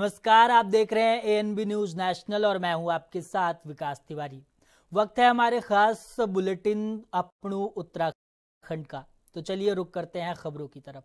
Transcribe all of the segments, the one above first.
नमस्कार, आप देख रहे हैं एएनबी न्यूज नेशनल और मैं हूं आपके साथ विकास तिवारी। वक्त है हमारे खास बुलेटिन अपनू उत्तराखंड का। तो चलिए रुक करते हैं खबरों की तरफ।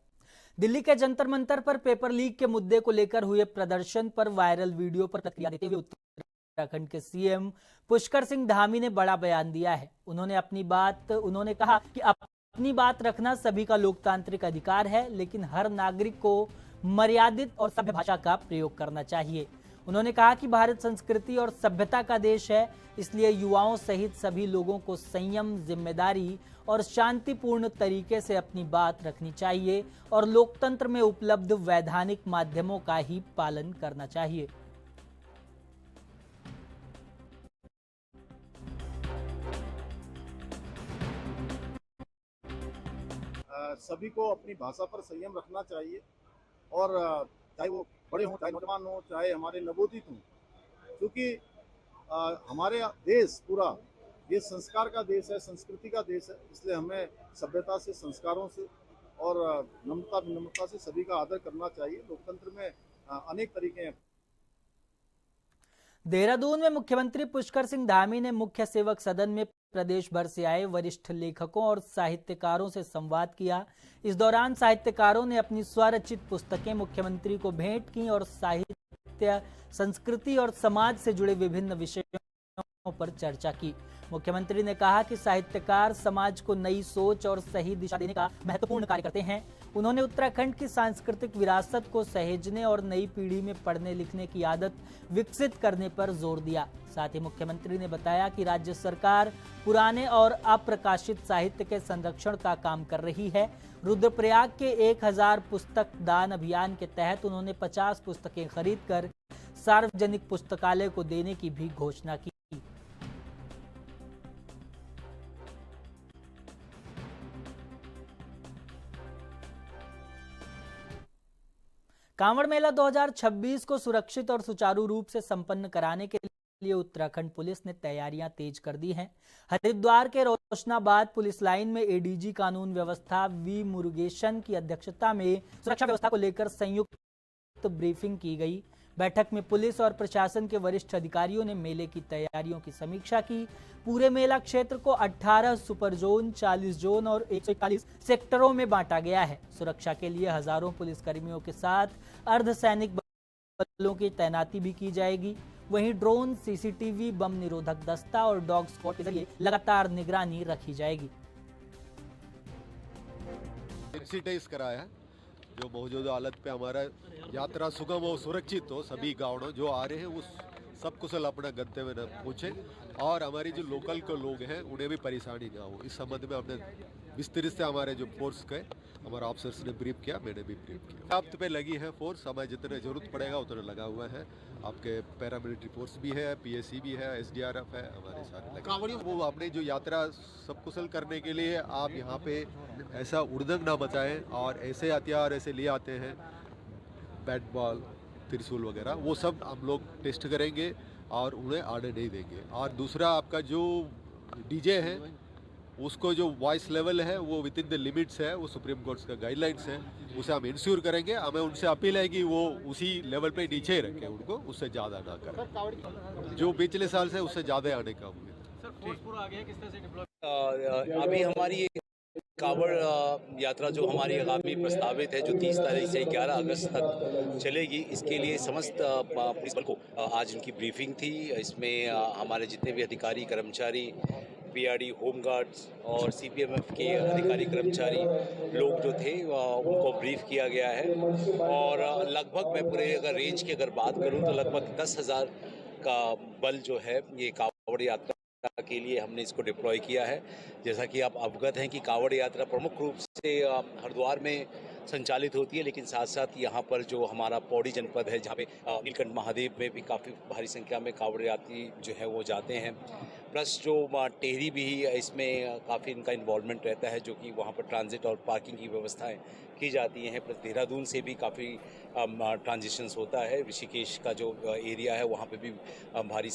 दिल्ली के जंतर मंतर पर पेपर लीक के मुद्दे को लेकर हुए प्रदर्शन पर वायरल वीडियो पर प्रतिक्रिया देते हुए उत्तराखंड के सीएम पुष्कर सिंह धामी ने बड़ा बयान दिया है। उन्होंने कहा कि अपनी बात रखना सभी का लोकतांत्रिक अधिकार है, लेकिन हर नागरिक को मर्यादित और सभ्य भाषा का प्रयोग करना चाहिए। उन्होंने कहा कि भारत संस्कृति और सभ्यता का देश है, इसलिए युवाओं सहित सभी लोगों को संयम, जिम्मेदारी और शांतिपूर्ण तरीके से अपनी बात रखनी चाहिए और लोकतंत्र में उपलब्ध वैधानिक माध्यमों का ही पालन करना चाहिए। सभी को अपनी भाषा पर संयम रखना चाहिए और चाहे वो बड़े हों, चाहे नौजवान हों, चाहे हमारे नवोदित हों, क्योंकि हमारे देश पूरा ये संस्कार का देश है, संस्कृति का देश है। इसलिए हमें सभ्यता से, संस्कारों से और नम्रता विनम्रता से सभी का आदर करना चाहिए। लोकतंत्र में अनेक तरीके हैं। देहरादून में मुख्यमंत्री पुष्कर सिंह धामी ने मुख्य सेवक सदन में प्रदेश भर से आए वरिष्ठ लेखकों और साहित्यकारों से संवाद किया। इस दौरान साहित्यकारों ने अपनी स्वरचित पुस्तकें मुख्यमंत्री को भेंट की और साहित्य, संस्कृति और समाज से जुड़े विभिन्न विषयों पर चर्चा की। मुख्यमंत्री ने कहा कि साहित्यकार समाज को नई सोच और सही दिशा देने का महत्वपूर्ण कार्य करते हैं। उन्होंने उत्तराखंड की सांस्कृतिक विरासत को सहेजने और नई पीढ़ी में पढ़ने लिखने की आदत विकसित करने पर जोर दिया। साथ ही मुख्यमंत्री ने बताया कि राज्य सरकार पुराने और अप्रकाशित साहित्य के संरक्षण का काम कर रही है। रुद्रप्रयाग के 1000 पुस्तक दान अभियान के तहत उन्होंने 50 पुस्तकें खरीदकर सार्वजनिक पुस्तकालय को देने की भी घोषणा की। कांवड़ मेला 2026 को सुरक्षित और सुचारू रूप से संपन्न कराने के लिए उत्तराखंड पुलिस ने तैयारियां तेज कर दी हैं। हरिद्वार के रोशनाबाद पुलिस लाइन में एडीजी कानून व्यवस्था वी मुरुगेशन की अध्यक्षता में सुरक्षा व्यवस्था को लेकर संयुक्त ब्रीफिंग की गई। बैठक में पुलिस और प्रशासन के वरिष्ठ अधिकारियों ने मेले की तैयारियों की समीक्षा की। पूरे मेला क्षेत्र को 18 सुपर जोन, 40 जोन और 141 सेक्टरों में बांटा गया है। सुरक्षा के लिए हजारों पुलिसकर्मियों के साथ अर्धसैनिक बलों की तैनाती भी की जाएगी। वहीं ड्रोन, सीसीटीवी, बम निरोधक दस्ता और डॉग स्क्वाड के जरिए लगातार निगरानी रखी जाएगी। सेंसिटाइज कराया जो मौजूदा हालत पे हमारा यात्रा सुगम और सुरक्षित हो। सभी गाँव जो आ रहे हैं उस सब कुशल अपना गंतव्य में पहुँचे और हमारी जो लोकल के लोग हैं उन्हें भी परेशानी ना हो। इस संबंध में हमने विस्तृत से हमारे जो फोर्स के हमारे ऑफिसर्स ने ब्रीफ किया, मैंने भी ब्रीफ किया। प्राप्त पे लगी है फोर्स, हमें जितने जरूरत पड़ेगा उतने लगा हुआ है। आपके पैरामिलिट्री फोर्स भी है, पीएसी भी है, एसडीआरएफ है, हमारे सारे लगे। वो अपनी जो यात्रा सब कुशल करने के लिए आप यहाँ पे ऐसा उड़दंग ना बचाएं और ऐसे हथियार ऐसे ले आते हैं, बैट बॉल, त्रिशूल वगैरह, वो सब हम लोग टेस्ट करेंगे और उन्हें आने नहीं देंगे। और दूसरा आपका जो डीजे है उसको जो वॉइस लेवल है वो विद इन द लिमिट्स है, वो सुप्रीम कोर्ट का गाइडलाइंस है, उसे हम इंश्योर करेंगे। हमें उनसे अपील है कि वो उसी लेवल पे नीचे ही रखें, उनको उससे ज़्यादा ना करें। जो पिछले साल से उससे ज़्यादा आने का अभी हमारी कांवड़ यात्रा जो हमारी आगामी प्रस्तावित है, जो 30 तारीख से 11 अगस्त तक चलेगी, इसके लिए समस्त पुलिस बल को आज उनकी ब्रीफिंग थी। इसमें हमारे जितने भी अधिकारी कर्मचारी, पीआरडी, होमगार्ड्स और सीपीएमएफ के अधिकारी कर्मचारी लोग जो थे उनको ब्रीफ किया गया है। और लगभग मैं पूरे अगर रेंज की अगर बात करूं तो लगभग 10,000 का बल जो है ये कांवड़ यात्रा के लिए हमने इसको डिप्लॉय किया है। जैसा कि आप अवगत हैं कि कांवड़ यात्रा प्रमुख रूप से हरिद्वार में संचालित होती है, लेकिन साथ साथ यहाँ पर जो हमारा पौड़ी जनपद है जहाँ पे नीलकंठ महादेव में भी काफ़ी भारी संख्या में कांवड़ यात्री जो है वो जाते हैं। प्लस जो टेहरी भी इसमें काफ़ी इनका इन्वॉल्वमेंट रहता है, जो कि वहाँ पर ट्रांजिट और पार्किंग की व्यवस्थाएं की जाती हैं। प्लस देहरादून से भी काफ़ी ट्रांजिशंस होता है। ऋषिकेश का जो एरिया है वहाँ पर भी भारी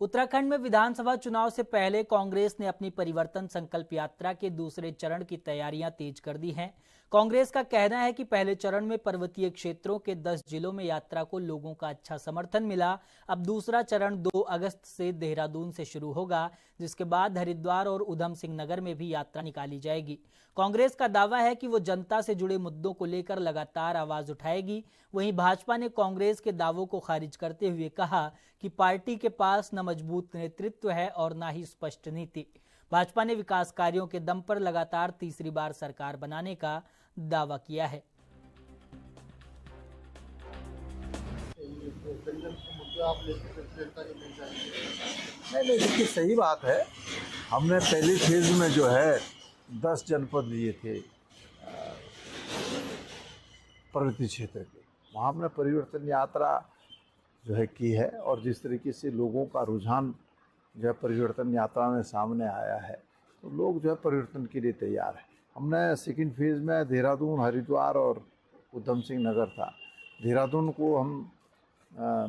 उत्तराखंड में विधानसभा चुनाव से पहले कांग्रेस ने अपनी परिवर्तन संकल्प यात्रा के दूसरे चरण की तैयारियां तेज कर दी हैं। कांग्रेस का कहना है कि पहले चरण में पर्वतीय क्षेत्रों के 10 जिलों में यात्रा को लोगों का अच्छा समर्थन मिला। अब दूसरा चरण 2 अगस्त से देहरादून से शुरू होगा, जिसके बाद हरिद्वार और उधम सिंह नगर में भी यात्रा निकाली जाएगी। कांग्रेस का दावा है कि वो जनता से जुड़े मुद्दों को लेकर लगातार आवाज उठाएगी। वहीं भाजपा ने कांग्रेस के दावों को खारिज करते हुए कहा कि पार्टी के पास न मजबूत नेतृत्व है और न ही स्पष्ट नीति। भाजपा ने विकास कार्यों के दम पर लगातार तीसरी बार सरकार बनाने का दावा किया है। नहीं, देखिए सही बात है। हमने पहली फेज में जो है 10 जनपद लिए थे पर्वतीय क्षेत्र के, वहाँ हमने परिवर्तन यात्रा जो है की है और जिस तरीके से लोगों का रुझान जो है परिवर्तन यात्रा में सामने आया है, तो लोग जो है परिवर्तन के लिए तैयार है। हमने सेकंड फेज़ में देहरादून, हरिद्वार और उधम सिंह नगर था। देहरादून को हम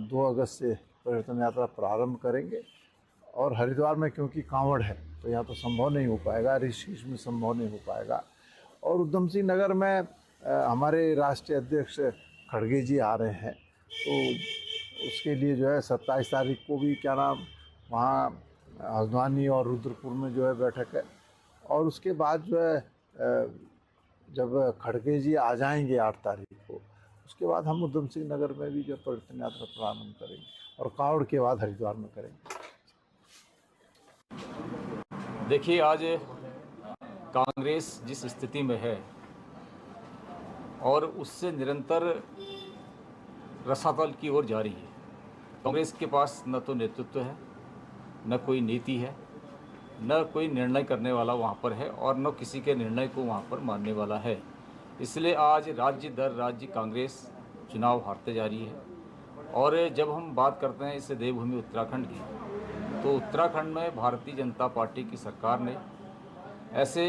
2 अगस्त से परिवर्तन यात्रा प्रारंभ करेंगे और हरिद्वार में क्योंकि कांवड़ है तो यहाँ तो संभव नहीं हो पाएगा, ऋषिकेश में संभव नहीं हो पाएगा। और उधम सिंह नगर में हमारे राष्ट्रीय अध्यक्ष खड़गे जी आ रहे हैं, तो उसके लिए जो है 27 तारीख को भी क्या नाम वहाँ हल्द्वानी और रुद्रपुर में जो है बैठक है। और उसके बाद जो है जब खड़गे जी आ जाएंगे 8 तारीख को, उसके बाद हम उधम सिंह नगर में भी जो परिवर्तन यात्रा प्रारंभ करेंगे और कांवड़ के बाद हरिद्वार में करेंगे। देखिए, आज कांग्रेस जिस स्थिति में है और उससे निरंतर रसातल की ओर जा रही है। कांग्रेस के पास न तो नेतृत्व है, न कोई नीति है, न कोई निर्णय करने वाला वहाँ पर है और न किसी के निर्णय को वहाँ पर मानने वाला है। इसलिए आज राज्य दर राज्य कांग्रेस चुनाव हारते जा रही है। और जब हम बात करते हैं इस देवभूमि उत्तराखंड की, तो उत्तराखंड में भारतीय जनता पार्टी की सरकार ने ऐसे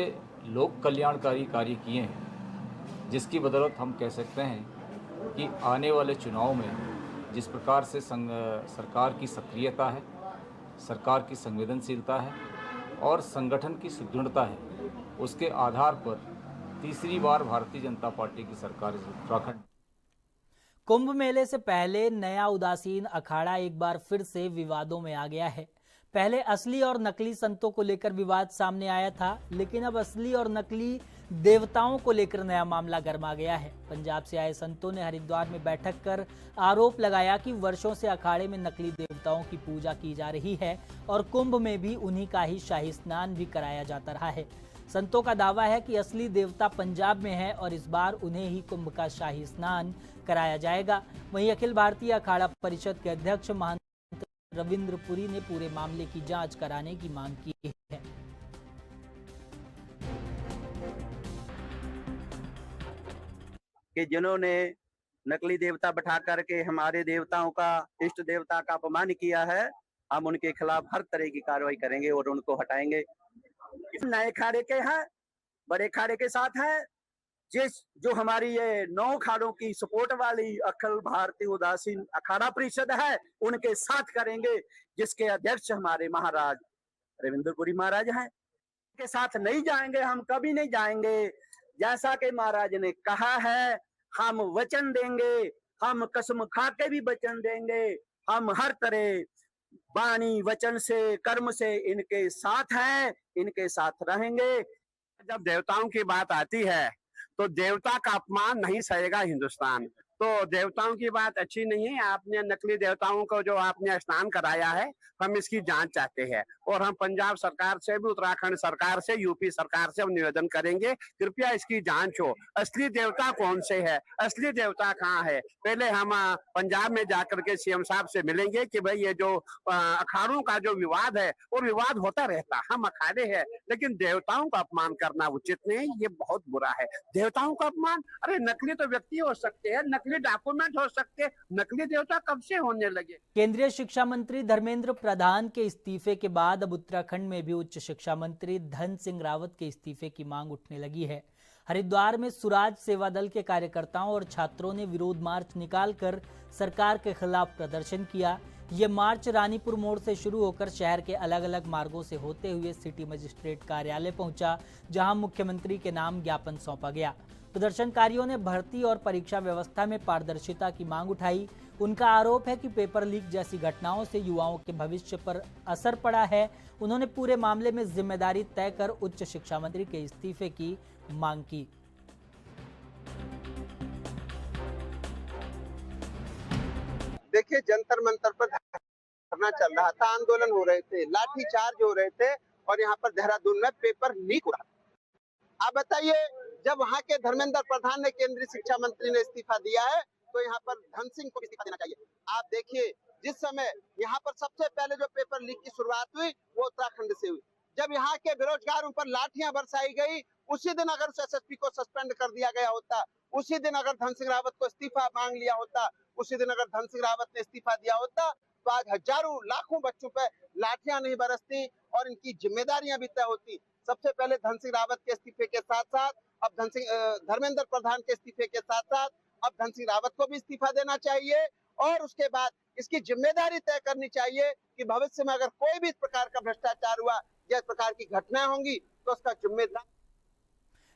लोक कल्याणकारी कार्य किए हैं जिसकी बदौलत हम कह सकते हैं कि आने वाले चुनाव में जिस प्रकार से सरकार की सक्रियता है, सरकार की संवेदनशीलता है और संगठन की सुदृढ़ता है, उसके आधार पर तीसरी बार भारतीय जनता पार्टी की सरकार उत्तराखंड। कुंभ मेले से पहले नया उदासीन अखाड़ा एक बार फिर से विवादों में आ गया है। पहले असली और नकली संतों को लेकर विवाद सामने आया था, लेकिन अब असली और नकली देवताओं को लेकर नया मामला गर्मा गया है। पंजाब से आए संतों ने हरिद्वार में बैठक कर आरोप लगाया कि वर्षों से अखाड़े में नकली देवताओं की पूजा की जा रही है और कुंभ में भी उन्हीं का ही शाही स्नान भी कराया जाता रहा है। संतों का दावा है कि असली देवता पंजाब में है और इस बार उन्हें ही कुंभ का शाही स्नान कराया जाएगा। वहीं अखिल भारतीय अखाड़ा परिषद के अध्यक्ष महंत रविंद्र पुरी ने पूरे मामले की जांच कराने की मांग की है। कि जिन्होंने नकली देवता बैठा करके हमारे देवताओं का, इष्ट देवता का अपमान किया है, हम उनके खिलाफ हर तरह की कार्रवाई करेंगे और उनको हटाएंगे। नए खाड़े के हैं, बड़े खाड़े के साथ है, जो हमारी ये 9 खाड़ों की सपोर्ट वाली अखिल भारतीय उदासीन अखाड़ा परिषद है, उनके साथ करेंगे, जिसके अध्यक्ष हमारे महाराज रविंद्रपुरी महाराज हैं। के साथ नहीं जाएंगे, हम कभी नहीं जाएंगे। जैसा कि महाराज ने कहा है, हम वचन देंगे, हम कसम खा के भी वचन देंगे, हम हर तरह वाणी वचन से कर्म से इनके साथ हैं, इनके साथ रहेंगे। जब देवताओं की बात आती है तो देवता का अपमान नहीं सहेगा हिंदुस्तान। तो देवताओं की बात अच्छी नहीं है। आपने नकली देवताओं को जो आपने स्नान कराया है, हम इसकी जांच चाहते हैं और हम पंजाब सरकार से भी, उत्तराखंड सरकार से, यूपी सरकार से हम निवेदन करेंगे, कृपया इसकी जांच हो। असली देवता कौन से है, असली देवता कहाँ है। पहले हम पंजाब में जाकर के सीएम साहब से मिलेंगे कि भाई ये जो अखाड़ों का जो विवाद है वो विवाद होता रहता, हम अखाड़े हैं, लेकिन देवताओं का अपमान करना उचित नहीं, ये बहुत बुरा है। देवताओं का अपमान, अरे नकली तो व्यक्ति हो सकते हैं, नकली डॉक्यूमेंट हो सकते हैं, नकली देवता कब से होने लगे। केंद्रीय शिक्षा मंत्री धर्मेंद्र प्रधान के इस्तीफे के बाद अब उत्तराखंड में भी उच्च शिक्षा मंत्री धन सिंह रावत के इस्तीफे की मांग उठने लगी है। हरिद्वार में सुराज सेवा दल के कार्यकर्ताओं और छात्रों ने विरोध मार्च निकालकर सरकार के खिलाफ प्रदर्शन किया। ये मार्च रानीपुर मोड़ से शुरू होकर शहर के अलग अलग मार्गों से होते हुए सिटी मजिस्ट्रेट कार्यालय पहुंचा, जहां मुख्यमंत्री के नाम ज्ञापन सौंपा गया। प्रदर्शनकारियों ने भर्ती और परीक्षा व्यवस्था में पारदर्शिता की मांग उठाई। उनका आरोप है कि पेपर लीक जैसी घटनाओं से युवाओं के भविष्य पर असर पड़ा है। उन्होंने पूरे मामले में जिम्मेदारी तय कर उच्च शिक्षा मंत्री के इस्तीफे की मांग की। देखिए, जंतर मंतर पर धरना चल रहा था, आंदोलन हो रहे थे, लाठीचार्ज हो रहे थे और यहाँ पर देहरादून में पेपर लीक हो रहा था। आप बताइए, जब वहाँ के धर्मेंद्र प्रधान ने, केंद्रीय शिक्षा मंत्री ने इस्तीफा दिया है, तो यहाँ पर धन सिंह को इस्तीफा देना चाहिए। आप देखिए, जिस समय यहाँ पर सबसे पहले जो पेपर लीक की शुरुआत हुई वो उत्तराखंड से हुई। जब यहाँ के बेरोजगारों पर लाठियां बरसाई गई, उसी दिन अगर उस एसएसपी को सस्पेंड कर दिया गया होता, उसी दिन अगर धन सिंह रावत को इस्तीफा मांग लिया होता, उसी दिन अगर धन सिंह रावत ने इस्तीफा दिया होता, तो आज हजारों लाखों बच्चों पर लाठियां नहीं बरसती और इनकी जिम्मेदारियां भी तय होती। सबसे पहले धन सिंह रावत के इस्तीफे के साथ साथ अब धर्मेंद्र प्रधान के इस्तीफे के साथ साथ अब धन सिंह रावत को भी इस्तीफा देना चाहिए और उसके बाद इसकी जिम्मेदारी तय करनी चाहिए कि भविष्य में अगर कोई भी इस प्रकार का भ्रष्टाचार हुआ या इस प्रकार की घटनाएं होंगी तो उसका जिम्मेदार।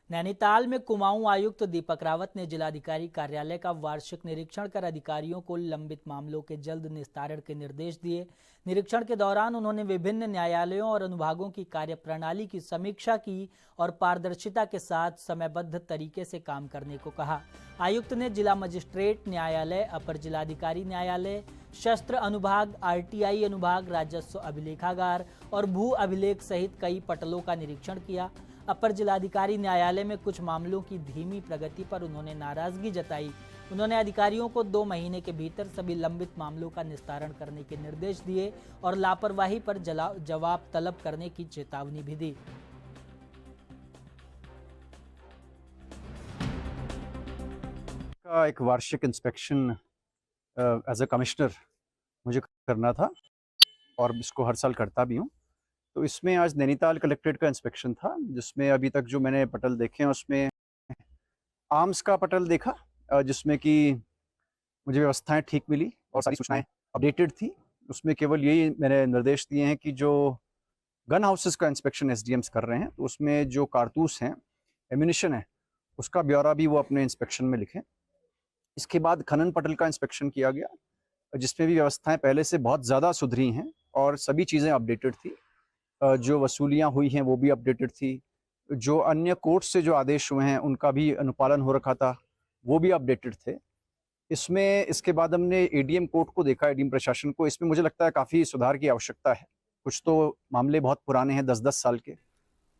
नैनीताल में कुमाऊं आयुक्त दीपक रावत ने जिलाधिकारी कार्यालय का वार्षिक निरीक्षण कर अधिकारियों को लंबित मामलों के जल्द निस्तारण के निर्देश दिए। निरीक्षण के दौरान उन्होंने विभिन्न न्यायालयों और अनुभागों की कार्यप्रणाली की समीक्षा की और पारदर्शिता के साथ समयबद्ध तरीके से काम करने को कहा। आयुक्त ने जिला मजिस्ट्रेट न्यायालय, अपर जिलाधिकारी न्यायालय, शस्त्र अनुभाग, आरटीआई अनुभाग, राजस्व अभिलेखागार और भू अभिलेख सहित कई पटलों का निरीक्षण किया। अपर जिलाधिकारी न्यायालय में कुछ मामलों की धीमी प्रगति पर उन्होंने नाराजगी जताई। उन्होंने अधिकारियों को 2 महीने के भीतर सभी लंबित मामलों का निस्तारण करने के निर्देश दिए और लापरवाही पर जवाब तलब करने की चेतावनी भी दी। का एक वार्षिक इंस्पेक्शन एज ए कमिश्नर मुझे करना था और इसको हर साल करता भी हूँ। तो इसमें आज नैनीताल कलेक्ट्रेट का इंस्पेक्शन था, जिसमें अभी तक जो मैंने पटल देखे हैं उसमें आर्म्स का पटल देखा, जिसमें कि मुझे व्यवस्थाएं ठीक मिली और सारी सूचनाएं अपडेटेड थी। उसमें केवल यही मैंने निर्देश दिए हैं कि जो गन हाउसेस का इंस्पेक्शन एसडीएम्स कर रहे हैं, तो उसमें जो कारतूस हैं, एम्यूनिशन है, उसका ब्यौरा भी वो अपने इंस्पेक्शन में लिखें। इसके बाद खनन पटल का इंस्पेक्शन किया गया, जिसमें भी व्यवस्थाएं पहले से बहुत ज़्यादा सुधरी हैं और सभी चीज़ें अपडेटेड थी। जो वसूलियाँ हुई हैं वो भी अपडेटेड थी। जो अन्य कोर्ट से जो आदेश हुए हैं उनका भी अनुपालन हो रखा था, वो भी अपडेटेड थे। इसमें इसके बाद हमने एडीएम कोर्ट को देखा, एडीएम प्रशासन को। इसमें मुझे लगता है काफ़ी सुधार की आवश्यकता है। कुछ तो मामले बहुत पुराने हैं, 10-10 साल के,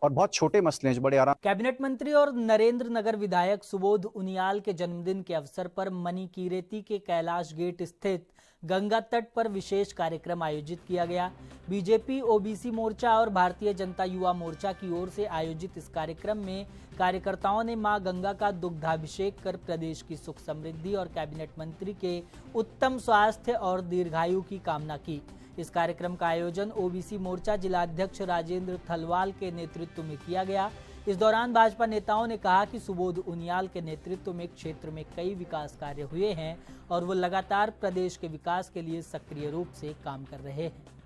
और बहुत छोटे मसले हैं जो बड़े आराम। कैबिनेट मंत्री और नरेंद्र नगर विधायक सुबोध उनियाल के जन्मदिन के अवसर पर मनीकीरेती के कैलाश गेट स्थित गंगा तट पर विशेष कार्यक्रम आयोजित किया गया। बीजेपी, ओबीसी मोर्चा और भारतीय जनता युवा मोर्चा की ओर से आयोजित इस कार्यक्रम में कार्यकर्ताओं ने मां गंगा का दुग्धाभिषेक कर प्रदेश की सुख समृद्धि और कैबिनेट मंत्री के उत्तम स्वास्थ्य और दीर्घायु की कामना की। इस कार्यक्रम का आयोजन ओबीसी मोर्चा जिलाध्यक्ष राजेंद्र थलवाल के नेतृत्व में किया गया। इस दौरान भाजपा नेताओं ने कहा कि सुबोध उनियाल के नेतृत्व में क्षेत्र में कई विकास कार्य हुए हैं और वो लगातार प्रदेश के विकास के लिए सक्रिय रूप से काम कर रहे हैं।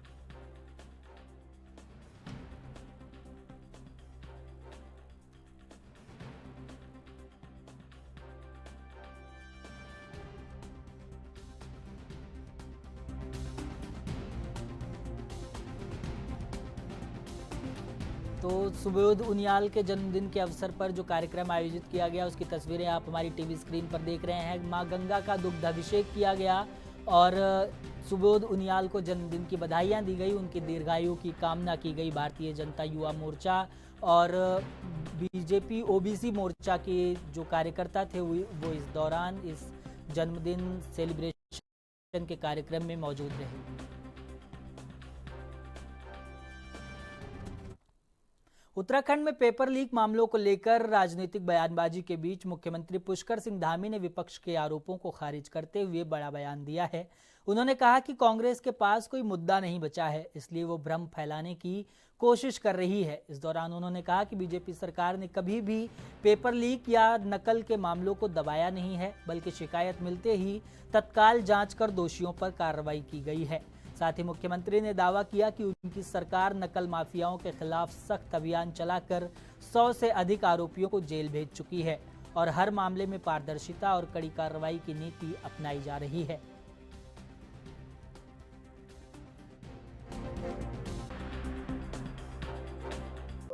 तो सुबोध उनियाल के जन्मदिन के अवसर पर जो कार्यक्रम आयोजित किया गया उसकी तस्वीरें आप हमारी टीवी स्क्रीन पर देख रहे हैं। मां गंगा का दुग्धाभिषेक किया गया और सुबोध उनियाल को जन्मदिन की बधाइयां दी गई, उनकी दीर्घायु की कामना की गई। भारतीय जनता युवा मोर्चा और बीजेपी ओबीसी मोर्चा के जो कार्यकर्ता थे वो इस दौरान इस जन्मदिन सेलिब्रेशन के कार्यक्रम में मौजूद रहे। उत्तराखंड में पेपर लीक मामलों को लेकर राजनीतिक बयानबाजी के बीच मुख्यमंत्री पुष्कर सिंह धामी ने विपक्ष के आरोपों को खारिज करते हुए बड़ा बयान दिया है। उन्होंने कहा कि कांग्रेस के पास कोई मुद्दा नहीं बचा है, इसलिए वो भ्रम फैलाने की कोशिश कर रही है। इस दौरान उन्होंने कहा कि बीजेपी सरकार ने कभी भी पेपर लीक या नकल के मामलों को दबाया नहीं है, बल्कि शिकायत मिलते ही तत्काल जांच कर दोषियों पर कार्रवाई की गई है। साथ ही मुख्यमंत्री ने दावा किया कि उनकी सरकार नकल माफियाओं के खिलाफ सख्त अभियान चलाकर 100 से अधिक आरोपियों को जेल भेज चुकी है और हर मामले में पारदर्शिता और कड़ी कार्रवाई की नीति अपनाई जा रही है।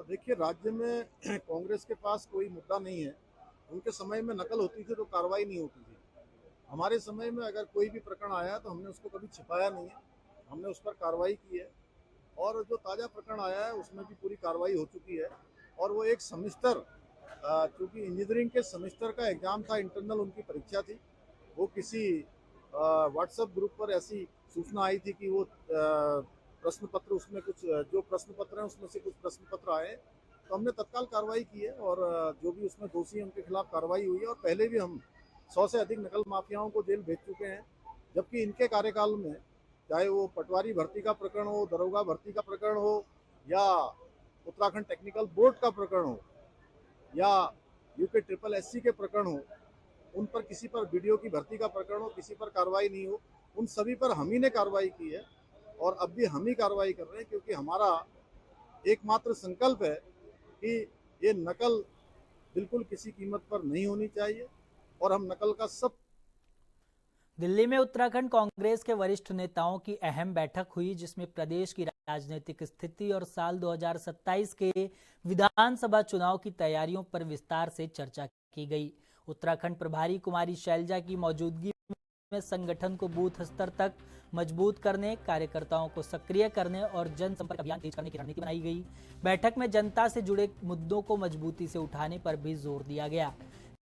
देखिए, राज्य में कांग्रेस के पास कोई मुद्दा नहीं है। उनके समय में नकल होती थी तो कार्रवाई नहीं होती थी। हमारे समय में अगर कोई भी प्रकरण आया तो हमने उसको कभी छिपाया नहीं है, हमने उस पर कार्रवाई की है और जो ताज़ा प्रकरण आया है उसमें भी पूरी कार्रवाई हो चुकी है। और वो एक सेमेस्टर, चूँकि इंजीनियरिंग के सेमेस्टर का एग्ज़ाम था, इंटरनल उनकी परीक्षा थी, वो किसी व्हाट्सएप ग्रुप पर ऐसी सूचना आई थी कि वो प्रश्न पत्र, उसमें कुछ जो प्रश्न पत्र हैं उसमें से कुछ प्रश्न पत्र आए, तो हमने तत्काल कार्रवाई की है और जो भी उसमें दोषी हैं उनके खिलाफ कार्रवाई हुई है। और पहले भी हम 100 से अधिक नकल माफियाओं को जेल भेज चुके हैं, जबकि इनके कार्यकाल में चाहे वो पटवारी भर्ती का प्रकरण हो, दरोगा भर्ती का प्रकरण हो या उत्तराखंड टेक्निकल बोर्ड का प्रकरण हो या UPSSC के प्रकरण हो, उन पर किसी पर BDO की भर्ती का प्रकरण हो, किसी पर कार्रवाई नहीं हो, उन सभी पर हम ही ने कार्रवाई की है और अब भी हम ही कार्रवाई कर रहे हैं, क्योंकि हमारा एकमात्र संकल्प है कि ये नकल बिल्कुल किसी कीमत पर नहीं होनी चाहिए और हम नकल का सब। दिल्ली में उत्तराखंड कांग्रेस के वरिष्ठ नेताओं की अहम बैठक हुई, जिसमें प्रदेश की राजनीतिक स्थिति और साल 2027 के विधानसभा चुनाव की तैयारियों पर विस्तार से चर्चा की गई। उत्तराखंड प्रभारी कुमारी शैलजा की मौजूदगी में संगठन को बूथ स्तर तक मजबूत करने, कार्यकर्ताओं को सक्रिय करने और जनसंपर्क अभियान तेज करने की रणनीति बनाई गई। बैठक में जनता से जुड़े मुद्दों को मजबूती से उठाने पर भी जोर दिया गया।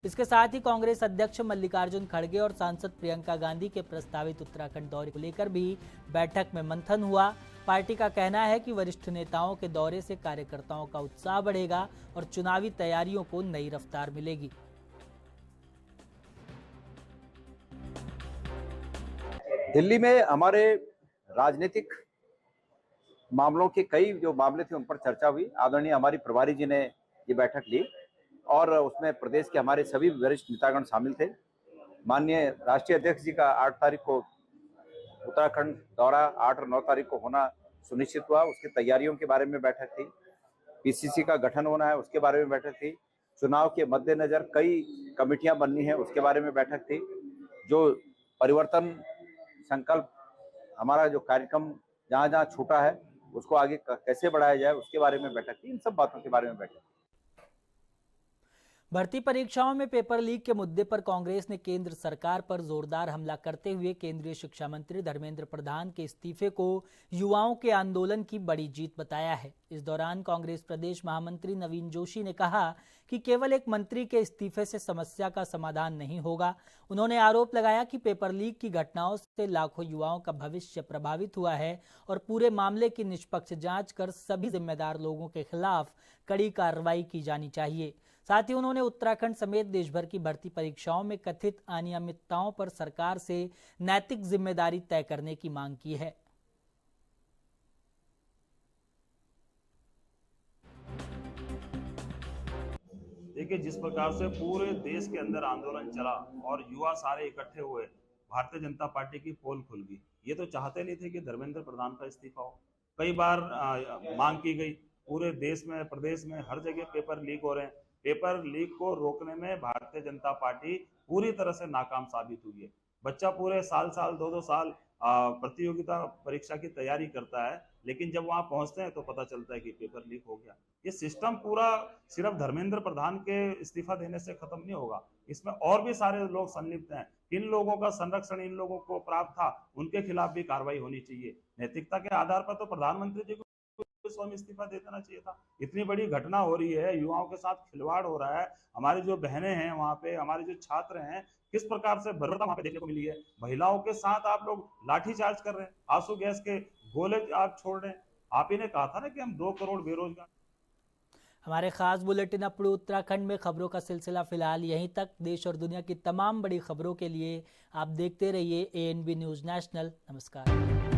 इसके साथ ही कांग्रेस अध्यक्ष मल्लिकार्जुन खड़गे और सांसद प्रियंका गांधी के प्रस्तावित उत्तराखंड दौरे को लेकर भी बैठक में मंथन हुआ। पार्टी का कहना है कि वरिष्ठ नेताओं के दौरे से कार्यकर्ताओं का उत्साह बढ़ेगा और चुनावी तैयारियों को नई रफ्तार मिलेगी। दिल्ली में हमारे राजनीतिक मामलों के कई जो मामले थे उन पर चर्चा हुई। आदरणीय हमारी प्रभारी जी ने ये बैठक ली और उसमें प्रदेश के हमारे सभी वरिष्ठ नेतागण शामिल थे। माननीय राष्ट्रीय अध्यक्ष जी का 8 तारीख को उत्तराखंड दौरा 8 और 9 तारीख को होना सुनिश्चित हुआ। उसकी तैयारियों के बारे में बैठक थी। PCC का गठन होना है उसके बारे में बैठक थी। चुनाव के मद्देनजर कई कमेटियां बननी है उसके बारे में बैठक थी। जो परिवर्तन संकल्प हमारा जो कार्यक्रम जहाँ जहाँ छूटा है उसको आगे कैसे बढ़ाया जाए उसके बारे में बैठक थी। इन सब बातों के बारे में बैठक। भर्ती परीक्षाओं में पेपर लीक के मुद्दे पर कांग्रेस ने केंद्र सरकार पर जोरदार हमला करते हुए केंद्रीय शिक्षा मंत्री धर्मेंद्र प्रधान के इस्तीफे को युवाओं के आंदोलन की बड़ी जीत बताया है। इस दौरान कांग्रेस प्रदेश महामंत्री नवीन जोशी ने कहा कि केवल एक मंत्री के इस्तीफे से समस्या का समाधान नहीं होगा। उन्होंने आरोप लगाया कि पेपर लीक की घटनाओं से लाखों युवाओं का भविष्य प्रभावित हुआ है और पूरे मामले की निष्पक्ष जांच कर सभी जिम्मेदार लोगों के खिलाफ कड़ी कार्रवाई की जानी चाहिए। साथ ही उन्होंने उत्तराखंड समेत देश भर की भर्ती परीक्षाओं में कथित अनियमितताओं पर सरकार से नैतिक जिम्मेदारी तय करने की मांग की है। देखिए, जिस प्रकार से पूरे देश के अंदर आंदोलन चला और युवा सारे इकट्ठे हुए, भारतीय जनता पार्टी की पोल खुल गई। ये तो चाहते नहीं थे कि धर्मेंद्र प्रधान का इस्तीफा हो। कई बार मांग की गई, पूरे देश में, प्रदेश में हर जगह पेपर लीक हो रहे हैं। पेपर लीक को रोकने में भारतीय जनता पार्टी पूरी तरह से नाकाम साबित हुई है। बच्चा पूरे साल 2-2 साल प्रतियोगिता परीक्षा की तैयारी करता है, लेकिन जब वहां पहुंचते हैं तो पता चलता है कि पेपर लीक हो गया। ये सिस्टम पूरा सिर्फ धर्मेंद्र प्रधान के इस्तीफा देने से खत्म नहीं होगा, इसमें और भी सारे लोग संलिप्त हैं। इन लोगों का संरक्षण इन लोगों को प्राप्त था, उनके खिलाफ भी कार्रवाई होनी चाहिए। नैतिकता के आधार पर तो प्रधानमंत्री जी को स्वयं इस्तीफा दे देना चाहिए था। इतनी बड़ी घटना हो रही है, युवाओं के साथ खिलवाड़ हो रहा है। हमारी जो बहनें हैं वहां पे, हमारे जो छात्र हैं, किस प्रकार से बर्बरता वहां पे देखने को मिली है। महिलाओं के साथ आप लोग लाठीचार्ज कर रहे हैं, आंसू गैस के गोले आप छोड़ रहे हैं। आप ही ने कहा था ना कि हम 2 करोड़ बेरोजगार। हमारे खास बुलेटिन अपने उत्तराखंड में खबरों का सिलसिला फिलहाल यहीं तक। देश और दुनिया की तमाम बड़ी खबरों के लिए आप देखते रहिए ANB न्यूज़ नेशनल। नमस्कार।